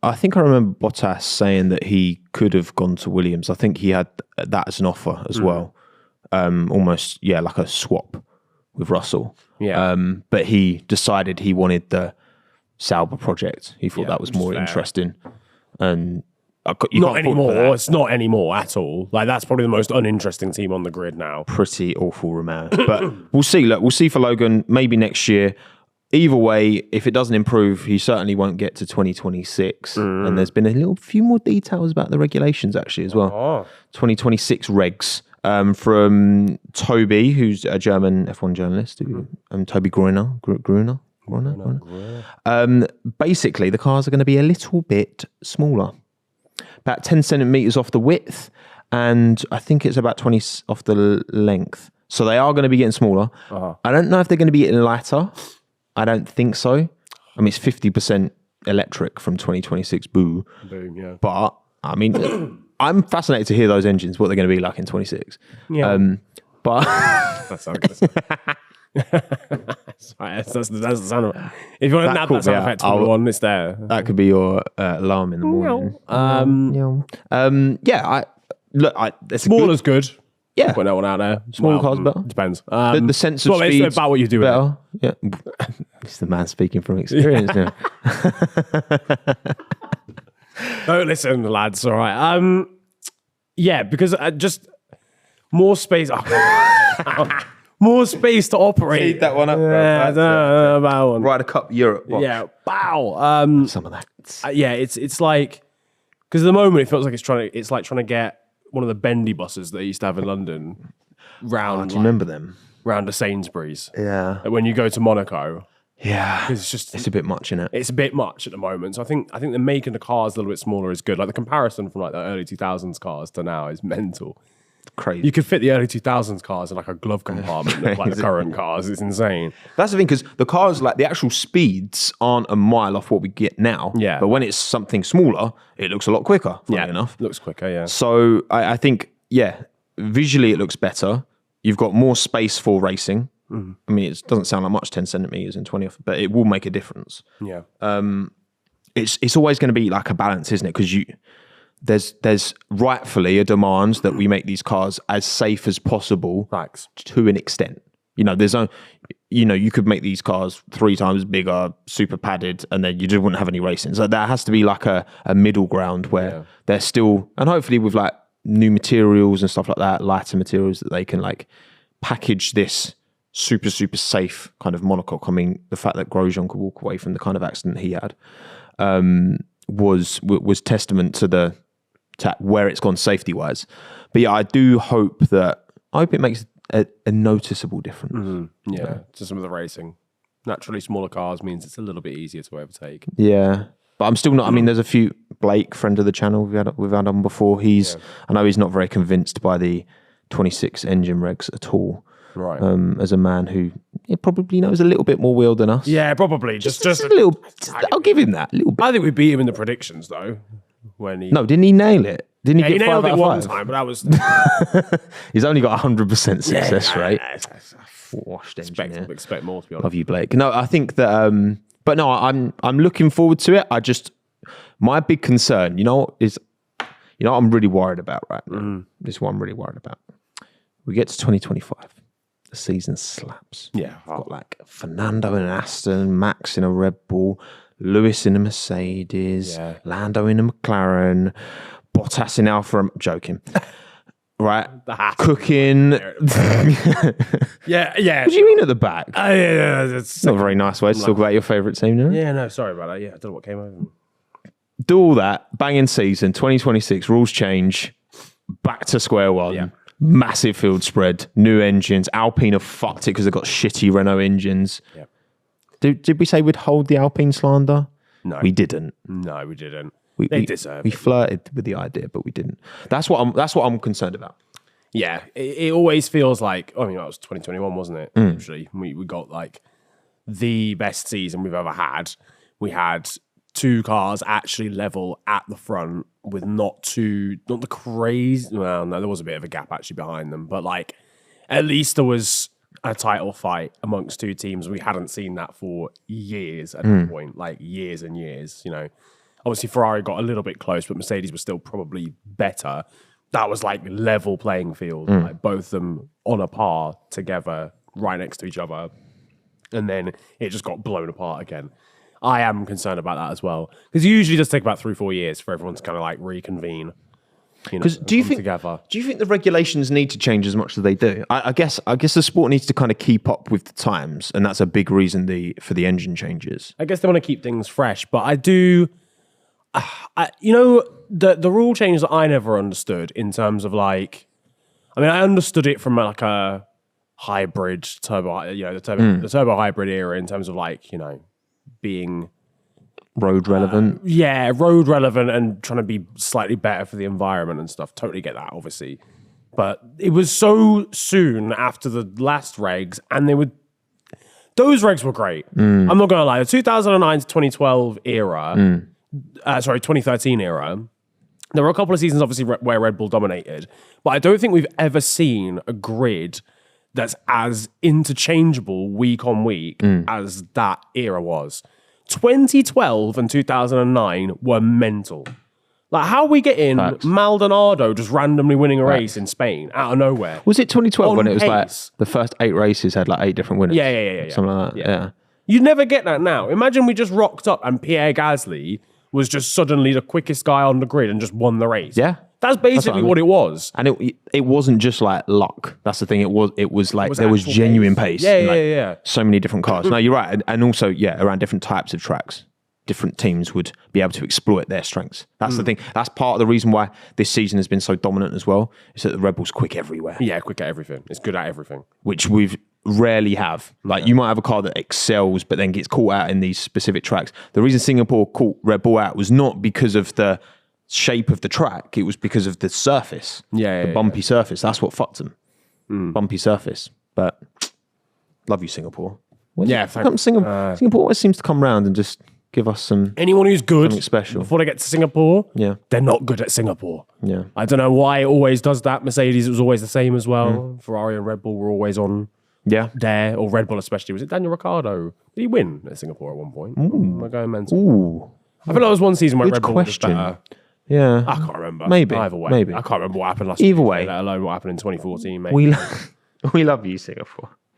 I think I remember Bottas saying that he could have gone to Williams. I think he had that as an offer as well. Almost, like a swap with Russell. Yeah. But he decided he wanted the Sauber project. He thought that was more interesting. And not anymore. It's not anymore at all. Like, that's probably the most uninteresting team on the grid now. Pretty awful Romeo. But we'll see. Look, we'll see for Logan maybe next year. Either way, if it doesn't improve, he certainly won't get to 2026. And there's been a few more details about the regulations actually as well. 2026 regs from Toby, who's a German F1 journalist. Toby Gruner. Basically, the cars are going to be a little bit smaller. About 10 centimeters off the width, and I think it's about 20 off the length. So they are going to be getting smaller. I don't know if they're going to be getting lighter. I don't think so. I mean, it's 50% electric from 2026. Boom, yeah. But, I mean, I'm fascinated to hear those engines, what they're going to be like in 26. Yeah. But... That's what I'm going to say. That's the sound of it. If you want to nab that sound effect to one, it's there. That could be your alarm in the morning. Smaller's good. Yeah. Put that one out there. Small cars better. Depends. The sense of speed. It's about what you do with it. Yeah. It's the man speaking from experience now. No, listen, lads, all right. Yeah, because just more space. More space to operate. Speed that one up. Yeah, I don't know about one. Ryder Cup Europe. Watch. Yeah, bow. Some of that. It's like, because at the moment it feels like it's like trying to get one of the bendy buses that they used to have in London round. Do you remember them? Round to Sainsbury's. Yeah. Like when you go to Monaco. Yeah. It's a bit much, isn't it? It's a bit much at the moment. So I think the making the cars a little bit smaller is good. Like the comparison from like the early 2000s cars to now is mental. Crazy. You could fit the early 2000s cars in like a glove compartment of like the current cars. It's insane. That's the thing, because the cars, like the actual speeds aren't a mile off what we get now. Yeah. But when it's something smaller, it looks a lot quicker, funny enough. Looks quicker, yeah. So I think, visually it looks better. You've got more space for racing. I mean, it doesn't sound like much, 10 centimeters and 20 off, but it will make a difference. Yeah. It's always going to be like a balance, isn't it? Because there's rightfully a demand that we make these cars as safe as possible. Thanks. To an extent. You could make these cars 3 times bigger, super padded, and then you just wouldn't have any racing. So there has to be like a middle ground where they're still, and hopefully with like new materials and stuff like that, lighter materials, that they can like package this super, super safe kind of monocoque. I mean, the fact that Grosjean could walk away from the kind of accident he had was testament to where it's gone safety wise. But yeah, I do hope it makes a noticeable difference. Yeah, to some of the racing. Naturally, smaller cars means it's a little bit easier to overtake. Yeah, but I'm still not. I mean, there's a few. Blake, friend of the channel, we've had on before. I know he's not very convinced by the 26 engine regs at all. Right. As a man who probably knows a little bit more wheel than us. Yeah, probably. Just a little. I'll give him that. A little bit. I think we beat him in the predictions though. No, didn't he nail it? Didn't he get he 5 nailed out it of one 5? time, but that was. He's only got 100% success rate. Washed engineer. Expect more, to be honest. Love you, Blake. No, I think that. But no, I'm looking forward to it. My big concern, is what I'm really worried about, right? This is what I'm really worried about. We get to 2025. The season slaps. Yeah. We've got like Fernando in an Aston, Max in a Red Bull, Lewis in a Mercedes, Lando in a McLaren, Bottas in Alfa. I'm joking. Right? Cooking. Yeah. What do you mean at the back? It's not a very nice way to talk about your favourite team, no? Yeah, no, sorry about that. Yeah, I don't know what came over me. Do all that, banging season, 2026, rules change, back to square one. Yeah. Massive field spread, new engines. Alpine have fucked it because they've got shitty Renault engines. Yep. Did we say we'd hold the Alpine slander? No. We didn't. No, we didn't. They deserve We it. flirted with the idea, but we didn't. That's what I'm concerned about. Yeah, it always feels like, that was 2021, wasn't it? Actually, we got like the best season we've ever had. We had 2 cars actually level at the front with not the crazy. Well, no, there was a bit of a gap actually behind them, but like at least there was a title fight amongst 2 teams. We hadn't seen that for years at that point, like years and years. Obviously, Ferrari got a little bit close, but Mercedes was still probably better. That was like level playing field, like both of them on a par together, right next to each other. And then it just got blown apart again. I am concerned about that as well. Because it usually does take about 3-4 years for everyone to kind of like reconvene. Because do you think the regulations need to change as much as they do? I guess the sport needs to kind of keep up with the times, and that's a big reason for the engine changes. I guess they want to keep things fresh, but I do. The rule change that I never understood in terms of like, I mean, I understood it from like a hybrid turbo, the turbo hybrid era in terms of like being road relevant. Road relevant and trying to be slightly better for the environment and stuff. Totally get that, obviously. But it was so soon after the last regs, and those regs were great. I'm not going to lie. The 2009 to 2012 era, 2013 era, there were a couple of seasons, obviously, where Red Bull dominated. But I don't think we've ever seen a grid that's as interchangeable week on week as that era was. 2012 and 2009 were mental. Like, how are we getting Maldonado just randomly winning a race in Spain out of nowhere? Was it 2012 when it was like the first 8 races had like 8 different winners? Yeah. Something like that. Yeah. You'd never get that now. Imagine we just rocked up and Pierre Gasly was just suddenly the quickest guy on the grid and just won the race. Yeah. That's basically what it was. And it wasn't just like luck. That's the thing. It was like there was genuine pace. Yeah. So many different cars. No, you're right. And also, around different types of tracks, different teams would be able to exploit their strengths. That's the thing. That's part of the reason why this season has been so dominant as well, is that the Red Bull's quick everywhere. Yeah, quick at everything. It's good at everything. Which we've rarely have. Like, you might have a car that excels, but then gets caught out in these specific tracks. The reason Singapore caught Red Bull out was not because of the shape of the track. It was because of the surface. The bumpy surface. That's what fucked them. Bumpy surface. But love you, Singapore. Singapore always seems to come round and just give us anyone who's good something special before they get to Singapore. They're not good at Singapore. I don't know why it always does that. Mercedes, it was always the same as well. Ferrari and Red Bull were always on there, or Red Bull especially. Was it Daniel Ricciardo? Did he win at Singapore at one point? Am I going mental? I feel like it was one season where Red Bull was better. I can't remember. Either way. I can't remember what happened last Either week, way. let alone what happened in 2014, mate. We love you, Singapore.